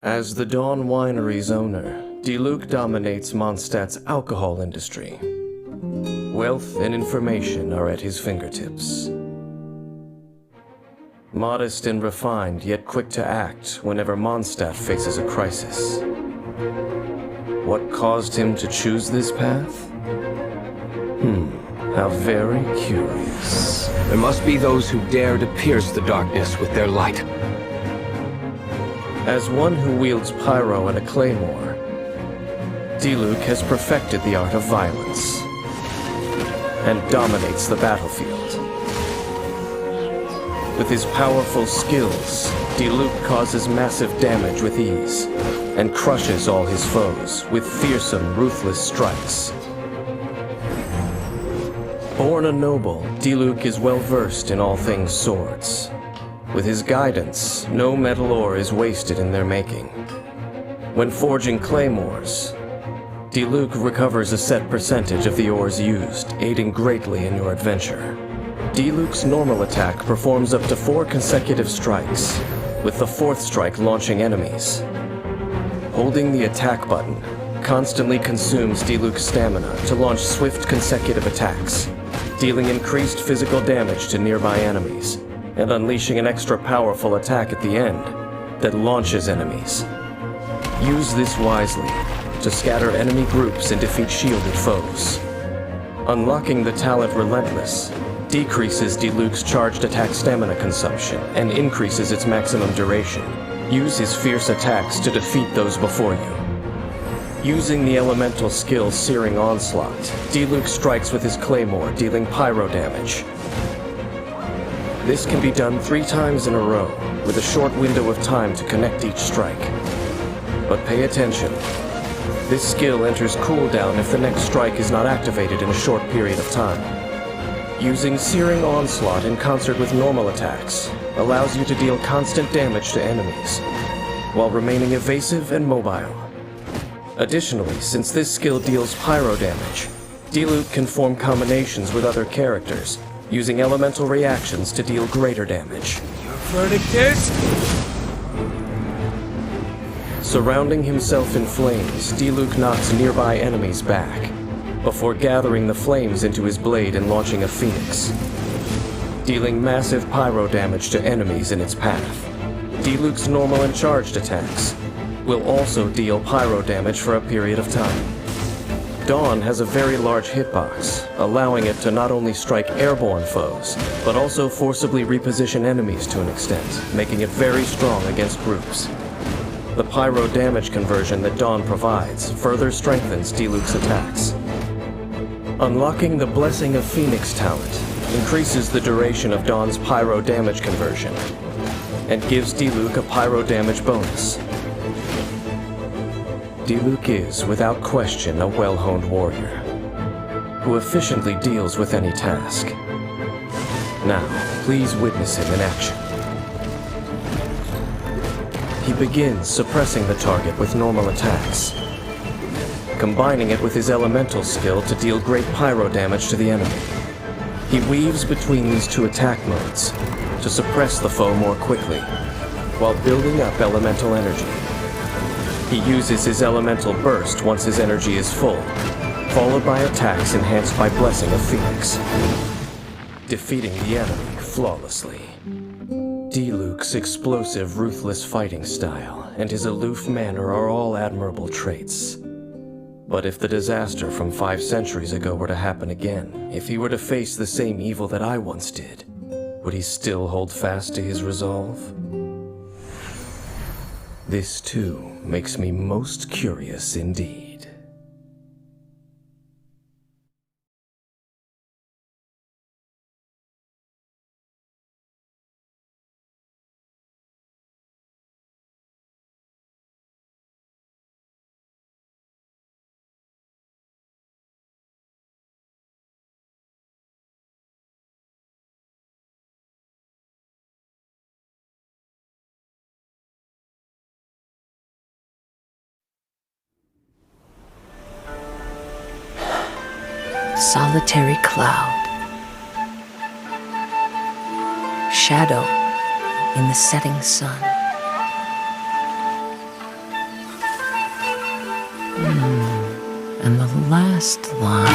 As the Dawn Winery's owner, Diluc dominates Mondstadt's alcohol industry. Wealth and information are at his fingertips. Modest and refined, yet quick to act whenever Mondstadt faces a crisis. What caused him to choose this path? How very curious. There must be those who dare to pierce the darkness with their light. As one who wields pyro and a claymore, Diluc has perfected the art of violence and dominates the battlefield. With his powerful skills, Diluc causes massive damage with ease and crushes all his foes with fearsome, ruthless strikes. Born a noble, Diluc is well versed in all things swords. With his guidance, no metal ore is wasted in their making. When forging claymores, Diluc recovers a set percentage of the ores used, aiding greatly in your adventure. Diluc's normal attack performs up to 4 consecutive strikes, with the 4th strike launching enemies. Holding the attack button constantly consumes Diluc's stamina to launch swift consecutive attacks, dealing increased physical damage to nearby enemies, and unleashing an extra powerful attack at the end that launches enemies. Use this wisely to scatter enemy groups and defeat shielded foes. Unlocking the talent Relentless decreases Diluc's charged attack stamina consumption and increases its maximum duration. Use his fierce attacks to defeat those before you. Using the elemental skill Searing Onslaught, Diluc strikes with his claymore, dealing pyro damage. This can be done 3 times in a row, with a short window of time to connect each strike. But pay attention. This skill enters cooldown if the next strike is not activated in a short period of time. Using Searing Onslaught in concert with normal attacks allows you to deal constant damage to enemies, while remaining evasive and mobile. Additionally, since this skill deals pyro damage, Diluc can form combinations with other characters, using elemental reactions to deal greater damage. Your verdict is? Surrounding himself in flames, Diluc knocks nearby enemies back, before gathering the flames into his blade and launching a phoenix, dealing massive pyro damage to enemies in its path. Diluc's normal and charged attacks will also deal pyro damage for a period of time. Dawn has a very large hitbox, allowing it to not only strike airborne foes, but also forcibly reposition enemies to an extent, making it very strong against groups. The pyro damage conversion that Dawn provides further strengthens Diluc's attacks. Unlocking the Blessing of Phoenix talent increases the duration of Dawn's pyro damage conversion, and gives Diluc a pyro damage bonus. Diluc is, without question, a well-honed warrior, who efficiently deals with any task. Now, please witness him in action. He begins suppressing the target with normal attacks, combining it with his elemental skill to deal great pyro damage to the enemy. He weaves between these 2 attack modes to suppress the foe more quickly, while building up elemental energy. He uses his elemental burst once his energy is full, followed by attacks enhanced by Blessing of Phoenix, defeating the enemy flawlessly. Diluc's explosive, ruthless fighting style and his aloof manner are all admirable traits. But if the disaster from 5 centuries ago were to happen again, if he were to face the same evil that I once did, would he still hold fast to his resolve? This, too, makes me most curious indeed. Solitary cloud, shadow in the setting sun. last line.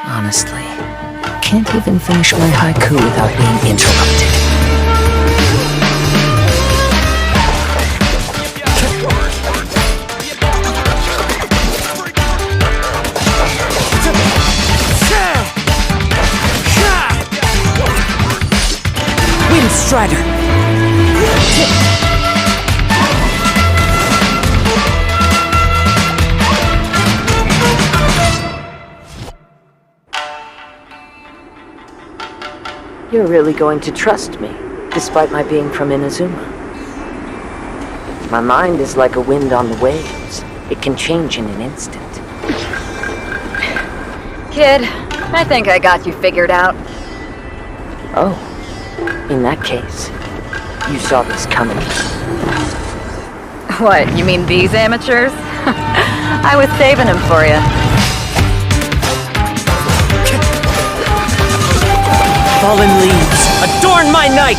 Honestly, can't even finish my haiku without being interrupted. Wind Strider! You're really going to trust me, despite my being from Inazuma. My mind is like a wind on the waves. It can change in an instant. Kid, I think I got you figured out. Oh, in that case, you saw this coming. What, you mean these amateurs? I was saving them for you. Fallen leaves, adorn my night!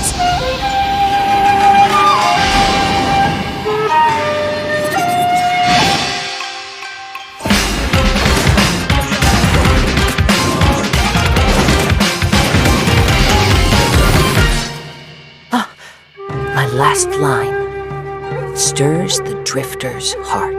My last line stirs the drifter's heart.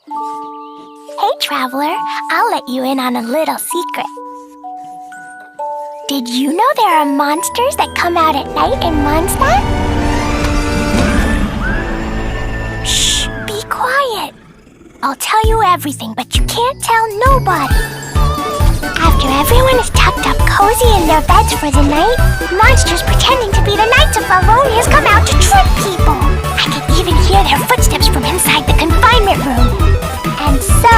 Hey, Traveler, I'll let you in on a little secret. Did you know there are monsters that come out at night in Mondstadt? Shh, be quiet. I'll tell you everything, but you can't tell nobody. After everyone is tucked up cozy in their beds for the night, monsters pretending to be the Knights of Valonias come out to trick people. I can even hear their footsteps from inside the confinement room. And so,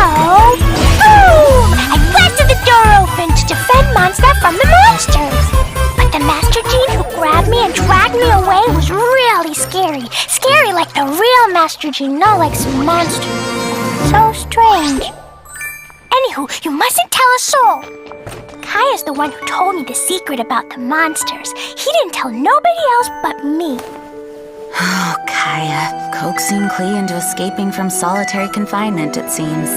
boom! I blasted the door open to defend Mondstadt from the monsters. But the Master Gene who grabbed me and dragged me away was really scary. Scary like the real Master Gene, not like some monster. So strange. Anywho, you mustn't tell a soul. Kaya's the one who told me the secret about the monsters. He didn't tell nobody else but me. Oh, Kaya, coaxing Klee into escaping from solitary confinement, it seems.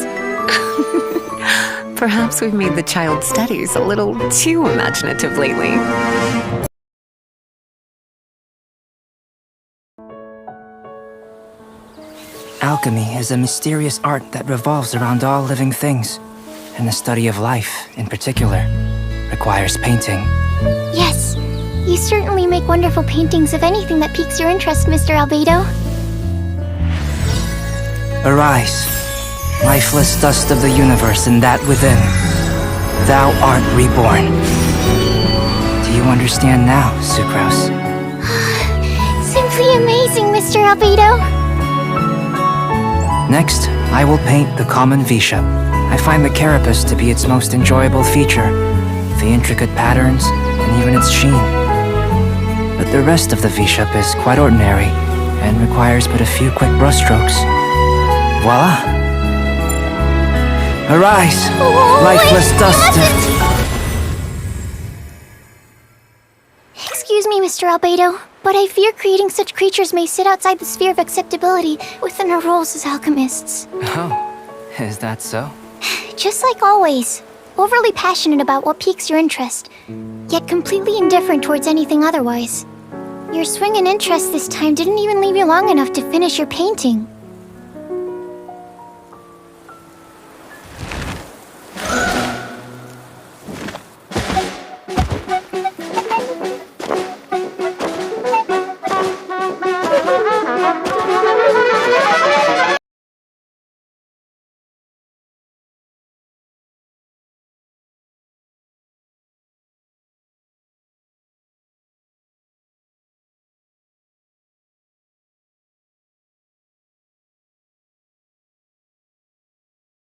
Perhaps we've made the child's studies a little too imaginative lately. Alchemy is a mysterious art that revolves around all living things, and the study of life, in particular, requires painting. Yes, you certainly make wonderful paintings of anything that piques your interest, Mr. Albedo. Arise, lifeless dust of the universe and that within. Thou art reborn. Do you understand now, Sucrose? Simply amazing, Mr. Albedo. Next, I will paint the common V-shape. I find the carapace to be its most enjoyable feature, the intricate patterns, and even its sheen. But the rest of the V-shape is quite ordinary, and requires but a few quick brushstrokes. Voila! Arise, lifeless dust! Excuse me, Mr. Albedo, but I fear creating such creatures may sit outside the sphere of acceptability within our roles as alchemists. Oh, is that so? Just like always, overly passionate about what piques your interest, yet completely indifferent towards anything otherwise. Your swing and interest this time didn't even leave you long enough to finish your painting.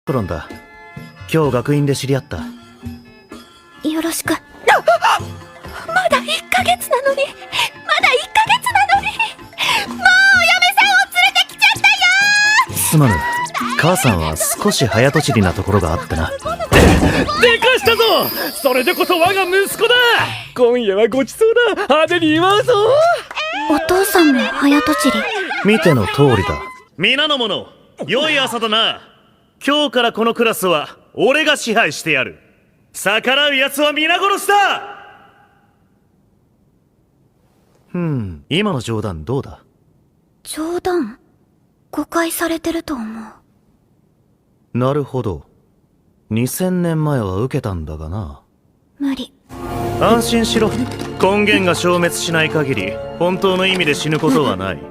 プロンだ。今日学院で知り合った。よろしく。まだ1ヶ月なのに、もうお嫁さんを連れてきちゃったよ。すまぬ。母さんは少し早とちりなところがあってな。でかしたぞ。それでこそ我が息子だ。今夜はごちそうだ。派手に祝うぞ。お父さんも早とちり。見ての通りだ。皆の者、良い朝だな。今日からこのクラスは俺が支配してやる。逆らう奴は皆殺しだ。今の冗談どうだ？冗談？誤解されてると思う。なるほど。2000年前は受けたんだがな。無理。安心しろ。根源が消滅しない限り本当の意味で死ぬことはない。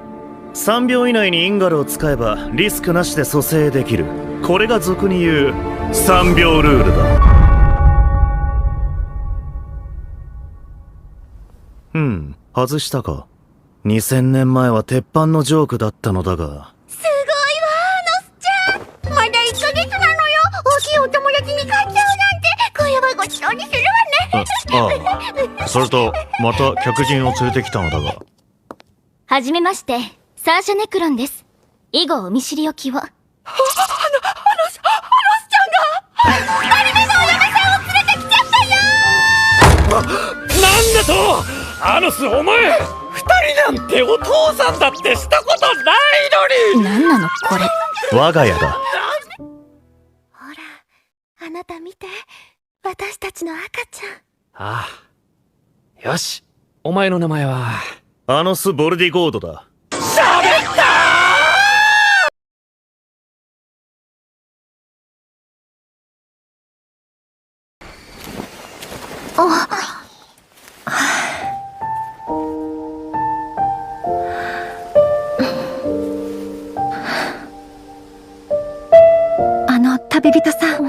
3秒以内にインガルを使えばリスクなしで蘇生できる。これが俗に言う3秒ルールだ。外したか。2000年前は鉄板のジョークだったのだが。すごいわ、ノスちゃん。まだ1ヶ月なのよ。大きいお友達に買っちゃうなんて。今夜はごちそうにするわね。ああ。それとまた客人を連れてきたのだが。はじめまして、サーシャネクロンです。以後お見知りおきを。ノスちゃんが2人目のお嫁さんを連れてきちゃったよ。なんだと。アノス、お前2人なんてお父さんだってしたことないのに。何なのこれ。我が家だ。ほら、あなた見て。私たちの赤ちゃん。ああ。よし。お前の名前はアノス・ボルディゴードだ。しゃべった旅人さん、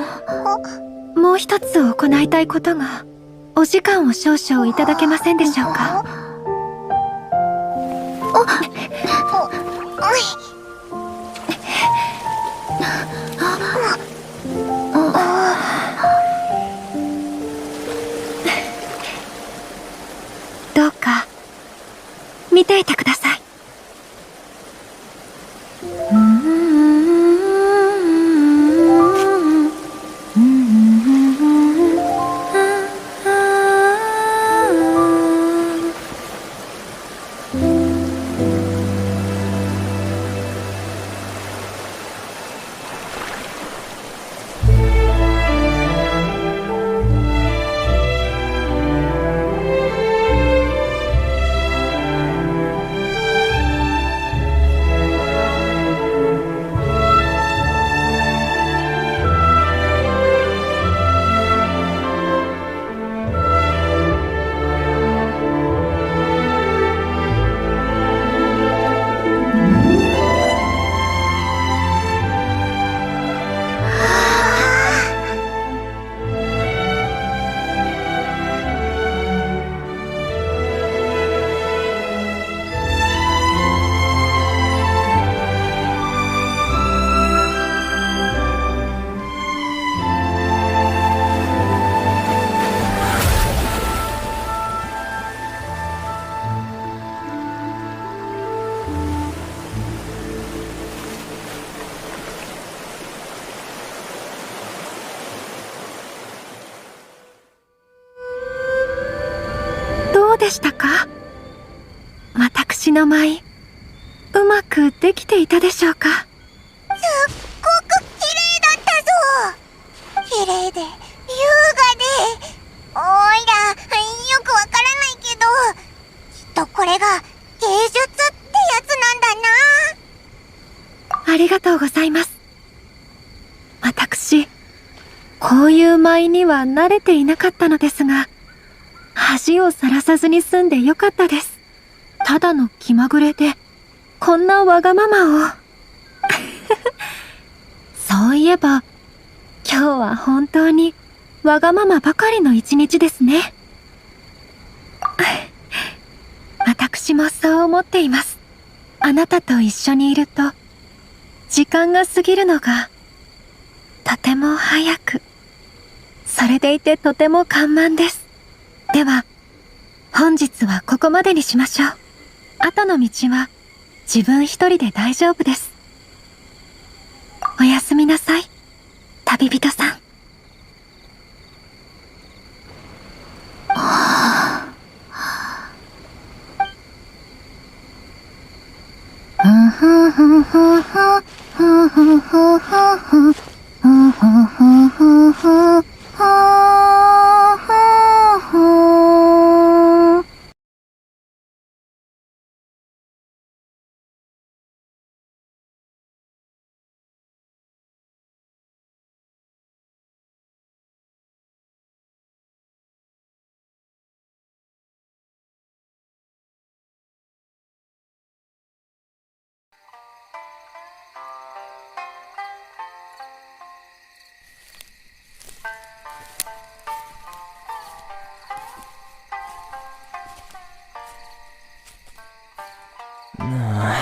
もう一つ行いたいことが。お時間を少々いただけませんでしょうか。どうか見ていてください。どうでしたか？私の舞、うまくできていたでしょうか？すっごく綺麗だったぞ。綺麗で優雅で、おいらよくわからないけど、きっとこれが芸術ってやつなんだな。ありがとうございます。私、こういう舞には慣れていなかったのですが、恥をさらさずに済んでよかったです。ただの気まぐれで、こんなわがままを。そういえば、今日は本当にわがままばかりの一日ですね。私もそう思っています。あなたと一緒にいると、時間が過ぎるのが、とても早く。それでいてとても緩慢です。では、本日はここまでにしましょう。後の道は自分一人で大丈夫です。おやすみなさい、旅人さん。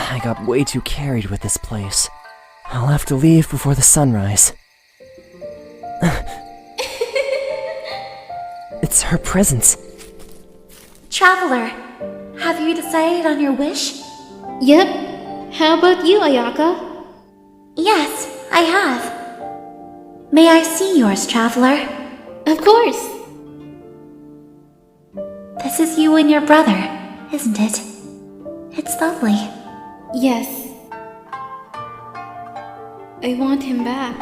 I got way too carried with this place. I'll have to leave before the sunrise. It's her presence. Traveler, have you decided on your wish? Yep. How about you, Ayaka? Yes, I have. May I see yours, Traveler? Of course. This is you and your brother, isn't it? It's lovely. Yes. I want him back.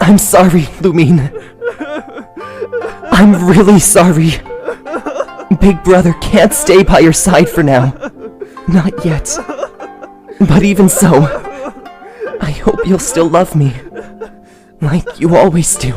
I'm sorry, Lumine. I'm really sorry. Big brother can't stay by your side for now. Not yet. But even so, I hope you'll still love me. Like you always do.